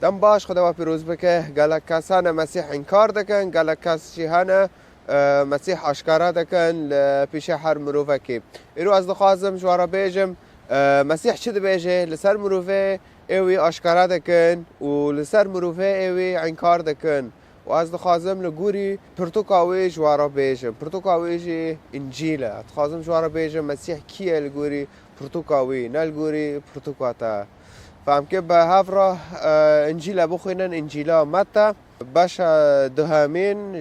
دم باش خدا و پیروز بکه گلک کسان مسیح انکار دکن گلک کسی هنه مسیح آشکارا دکن پیش هر مروفه که ایرو از دخوازم جوارا بیجم مسیح چه ده بیجه لسر مروفه ایوی آشکارا دکن و لسر مروفه ایوی انکار دکن و از دخوازم لگوری پرتوکاوی جوارا بیجم پرتوکاوی جی انجیله دخوازم جوارا بیجم مسیح کیه لگوری پرتوکاوی نه لگوری پرتوکاتا فهم که به هفرا انجیل بخوینن انجیلا متا باش دهمین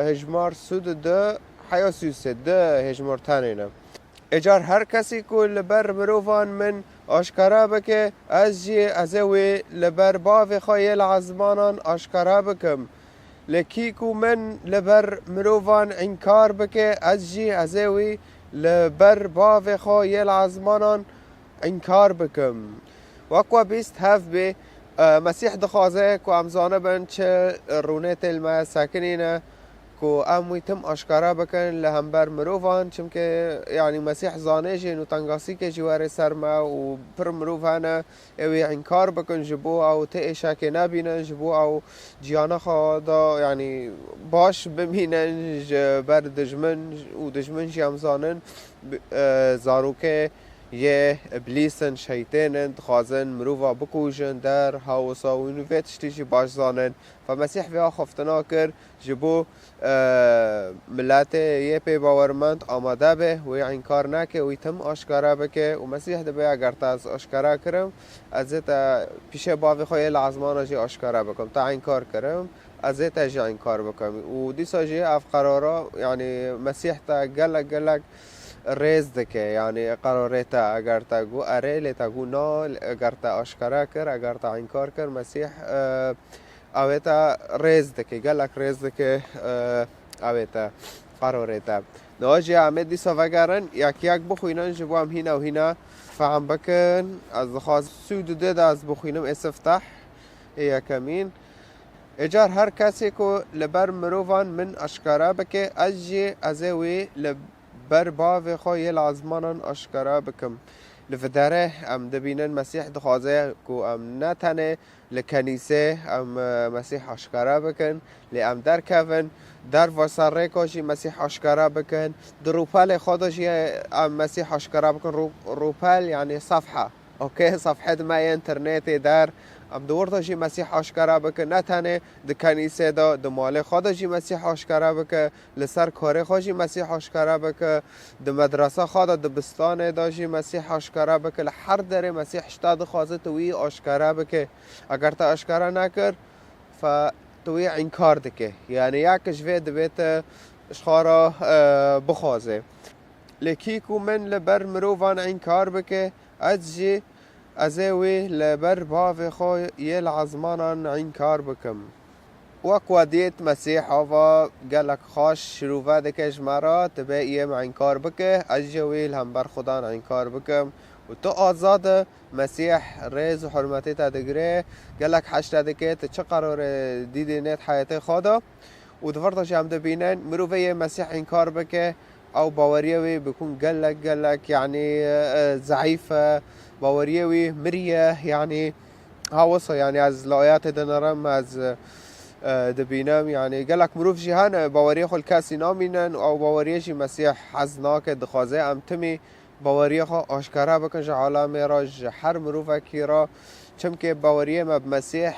هجمار سود ده حیا سوسه ده هجمار تانینه اجار هر کسی که لبر مروفان من آشکارا بکه از جی ازوی لبر باف خایل عزمانان آشکارا بکم لکی کو من لبر مروفان انکار بکه از جی ازوی لبر باف خایل عزمانان انکار بکم واقوا بیست هف به مسیح دخوازه که امزانه بن چه رونه تلمه ساکنینه که اموی تم آشکارا بکن لهمبر مروفان چم که یعنی مسیح زانه جین و تنگاسی که جواره سرمه و پر مروفانه اوی انکار بکن جبو او تئشا که نبینن جبو او جیانه خوادا یعنی باش ببینن بر دجمن و دجمن جی امزانن زاروکه یه ابلیسن شیطانن خوازن مروفا بکوژن در هاوسا و اینو ویتشتیجی باش زانن فمسیح ویا خفتنا کر جبو ملت یه پی باورمند آماده به و این کار نکه و تم آشکارا بکه و مسیح دبی اگر تا از آشکارا کرم از تا پیش باوی خواه لعظمان جی آشکارا بکم تا این کار کرم از تا جی این کار بکم و دیسا جی اف قرارا یعنی مسیح تا گلک ریز دکه یعنی قراره تا اگر تا گو اره لیتا گو نا اگر تا آشکارا کر اگر تا این کار کر مسیح اویتا ریز دکه گلک ریز دکه اویتا قراره تا نواجه همه دیسا وگرن یک بخوینن جبو هم هینا و هینا فهم بکن از خواست سود دید از بخوینم استفتح یکمین اجار هر کسی که لبر مروفان من اشکارا بکه از جی ازوی بر باو خوی لازمانان آشکارا بکم لفدره ام دبینن مسیح دخوازه کو ام نتنه لکنیسه ام مسیح آشکارا بکن لی ام در کفن در وسره کاشی مسیح آشکارا بکن در روپل خودشی ام مسیح آشکارا بکن روپل یعنی صفحه اوکی صفحه ما اینترنت در ام دورتا جی مسیح آشکارا بکه نتنه د کنیسه دا د مال خدا جی مسیح آشکارا بکه لسر کار خود جی مسیح آشکارا بکه د مدرسه خدا د بستان دا جی مسیح آشکارا بکه لحر در مسیح اشتاد خوازه توی آشکارا بکه اگر تا آشکارا نکر فتوی انکار دکه یعنی یکش وید بیت اشخارا بخوازه لکی کو من لبر مروفان انکار بکه از جی ازوی لبر باف خو یل عزمانان انکار بکم وقوا دیت مسیح آوا گلک خاش شروع دکش مرا تبه ایم انکار بکه از جویل هم بر خدا انکار بکم و تو آزاد مسیح ریز و حرمتی تا دگره گلک حشت دکه تا چه قرار دیدی نیت حیات خدا و دفرتش هم دبینن مروفه مسیح انکار بکه او باوریوی بکن گلک یعنی ضعیفه باوریوی مریه یعنی هاوصا یعنی از لایات دنرم از دبینم یعنی گلک مروف جهان باوری خل کسی نامینن او باوری جی مسیح حزناک دخوازه ام تمی باوری خو آشکارا بکن جه عالم را جه هر مروف کی را چم که باوری ما بمسیح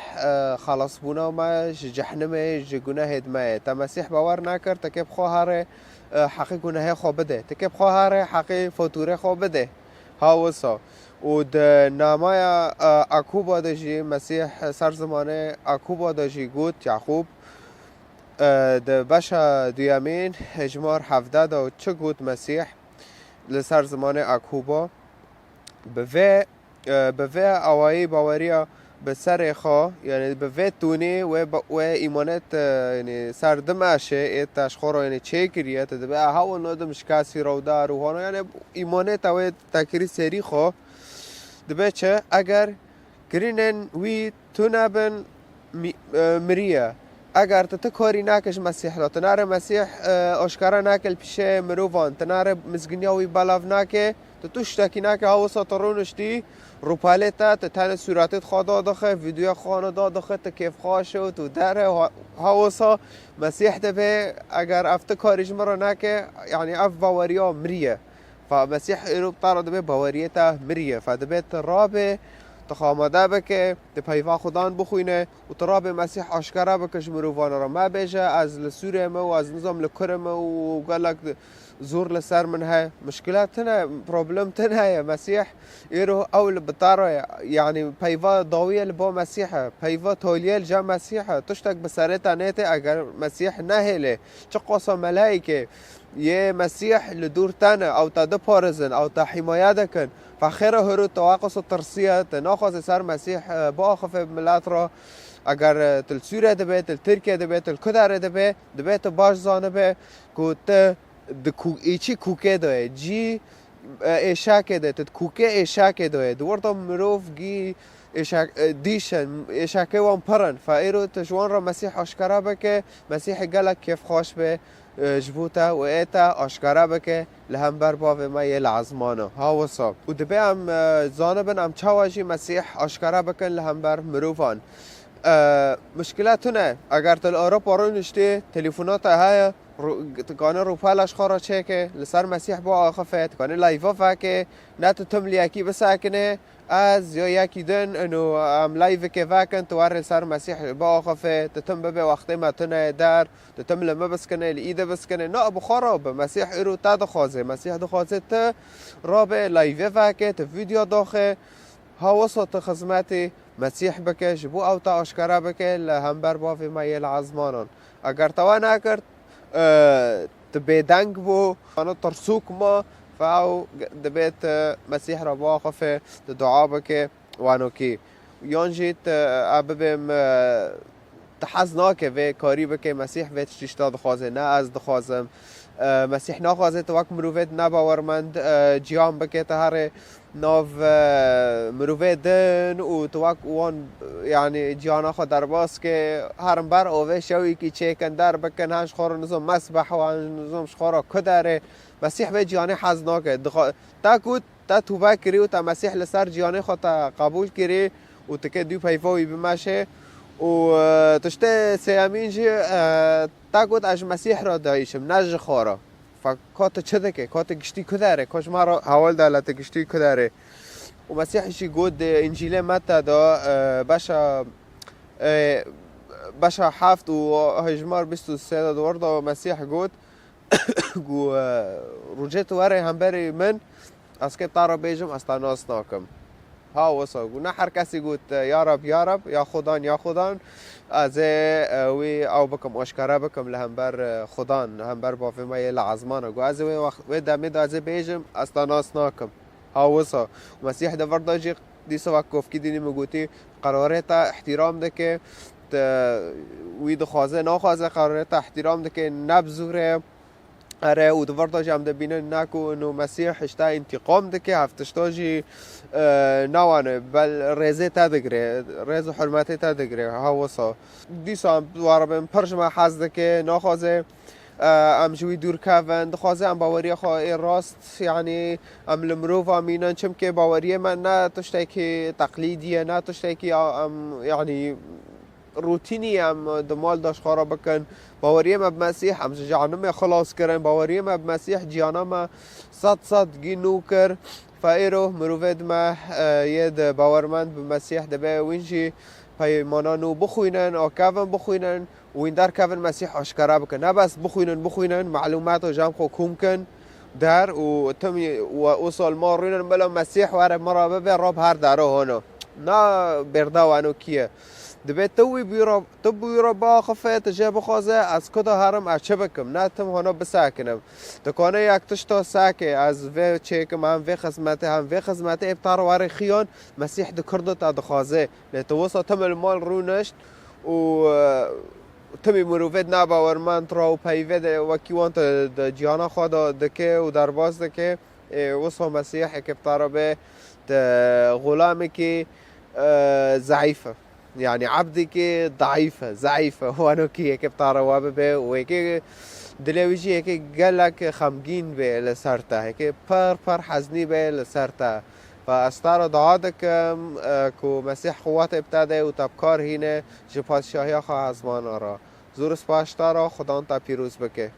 خلاص بونا ما جهنم جه گناه دمه تا مسیح باور نکر تکب خواهر حقی گناه خو بده تکب خواهر حقی فطوره خو بده هاوصا و د نامای عقوبا دجی مسیح سر زمانه عقوبا دجی گوت یعقوب د بشا دیامین هجمار 17 دا چه گوت مسیح لسر زمانه عقوبا به اوایی باوریا به سر خوا یعنی به تونی و ایمانت یعنی سر دمشه ایت اشخورا یعنی چه کریت به هاو نادمش کسی رو دار و هانا یعنی ایمانت او تکری سری خوا دبه چه اگر گرینن وی تو نبن مریه اگر تا کاری نکش مسیح را تناره مسیح آشکارا نکل پیش مروفان تناره مزگنیاوی بلاف نکه تشتكي ناك هاوسا ترونشتي روباليتا تتاني سوراتت خدا دخه فيديو خانه دخه تكيف خاشو تو داره هاوسا مسيح دبه اگر افت کاریج مرا نکه يعني اف باوريا مريه فمسيح ایرو بطاره دبه باوريتا مريه فدبه رابه تخامده بکه پیوا خدان بخوینه و تراب مسیح آشکارا بکش مروفانه را ما بیجه از لسوره ما و از نظام لکرم و قالك زور لسر من های مشکلات تنه پروبلم تنه مسیح ایرو اول بطاره يعني پیوا ضاویه لبا مسیحه پیوا تولیه لجا مسیحه تشتک بسرطه نیته اگر مسیح نهله چه قصه ملائکه یه مسیح لدور تنه او تا دپارزن او تا حمایه دکن فخير هرو تواقص الترسية تناقص سر مسيح باخف ملات را اگر تل سوريا دبه تل تركيا دبه تل كدر دبه باش زانبه كوت دكو ايچي كوكه ده جي اشاكه ده تت كوكه اشاكه ده دورتا مروف جي اشاك ديشن اشاكه وان پرن فايرو تجوان را مسيح اشكرا بك مسيح قالك كيف خوش به جبوتا و ایتا اشکارا بکه لهم بر باو ما یه لعزمانه ها وصاب و دبه هم زانبن هم چاواجی مسیح اشکارا بکن لهم بر مروفان مشکلاتونه اگر تل اروپا رو نشته تليفونات های تکانه رو پالش خورا چکه لسر مسیح با آخفه تکانه لایفا فاکه نه تتم لیاکی بساکنه از یا یکی دن انو ام لایف که واکن توار سر مسیح با آخفه تتم ببه وقتی ما تنه در تتم لما بسکنه لیده بسکنه نه بخورا به مسیح ایرو تا دخوازه مسیح دخوازه تا رابه لایف واکه تا ویدیو داخه ها وسط خدمت مسیح بکه جبو او تا اشکارا بکه لهم بر بافی ما یه العزمانان اگر توا نکرد تبیدنگ بو انا ترسوک ما فاو دبيت مسيح ربا خفه دعا بك وانو كي يونجيت اببم تحزناك في كاري بك مسيح في تشتا دخوازه نه از دخوازم مسيح ناخوازه توك مروفيت نباورمند جيان بك تهاره ناف مروفيت دن و توك وان يعني جيانا خو درباس که هرم بر اوه شوی کی چیکن در بکن هنش خور نظام مسبح و نظام شخورا کدره مسیح به جیانه حزناکه تا کود تا توبه کری و تا مسیح لسر جیانه خود تا قبول کری و تکه دیو پیفاوی بمشه و تشته سیامین جی تا کود اش مسیح را دایشم نج خورا فکات چه دکه کات گشتی کداره کاش ما را حوال دالت گشتی کداره و مسیحشی گود انجیل متا دا باشا حفت و هجمار 23 دورده مسیح گود گو روجت وره هم بری من از که تارا بیجم از تناس ناکم ها وصا گو نه هر کسی گوت یا رب یا خدان از وی او بکم اشکاره بکم لهم بر خدان هم بر بافی ما یه لعزمانه گو از وی دمید از بیجم از تناس ناکم ها وصا مسیح دور داجی دیسا وکوف کی دینی مگوتی قراره تا احترام ده که وی دخوازه ناخوازه قراره تا احترام ده که نبزوره اره و دور داجی هم ده بینن نکو انو مسیح اشتا انتقام ده که هفتشتاجی نوانه بل ریزه تا دگره ریز و حرمته تا دگره ها وصا دیسا هم دواربن پرشما حز ده که ناخوازه ام جوی دور کردن دخوازه ام باوری خواه راست یعنی ام لمروف امینن چم که باوری من نه تشتی که تقلیدیه نه تشتی که ام یعنی روتینی ام دمال داشت خورا بکن باوری ما بمسیح ام جانم خلاص کردن باوری ما بمسیح جانم صد گینو کر فایرو مروفد ما ید باورمند بمسیح دبه وینجی پیمانانو بخوینن آکاون بخوینن و این در کون مسیح آشکارا بکن نه بس بخوینن معلومات و جمع خو کم کن در و تمی و اصال ما روینن بلا مسیح واره مرا ببه راب هر داره هانو نه برده وانو کیه دبه توی را با خفه تجاب خوازه از کدا هرم اچه بکم نه تم هانا بساکنم دکانه یک تشتا ساکه از وی چیکم هم وی خزمته ابتار واره خیان مسیح دکردو تا دخوازه لتوسا تم المال رونشت و تمی مروفید نباورمند را و پیوید وکیوان تا جیانا خدا دکه و درباز دکه وصا مسیح که ابتارا به غلامی که ضعیفه يعني عبدي كي ضعيفة ضعيفة وانو كي هيك بتعروا به وهيك دلويجي هيك قالك خمگين به لسرتا هيك پر حزني به لسرتا فاستار دعادكم كو مسيح قوات ابتده و تبکار هینه جه پادشاهی خواه ازمان آرا زور سپاش تارا خدا تا پیروز بکه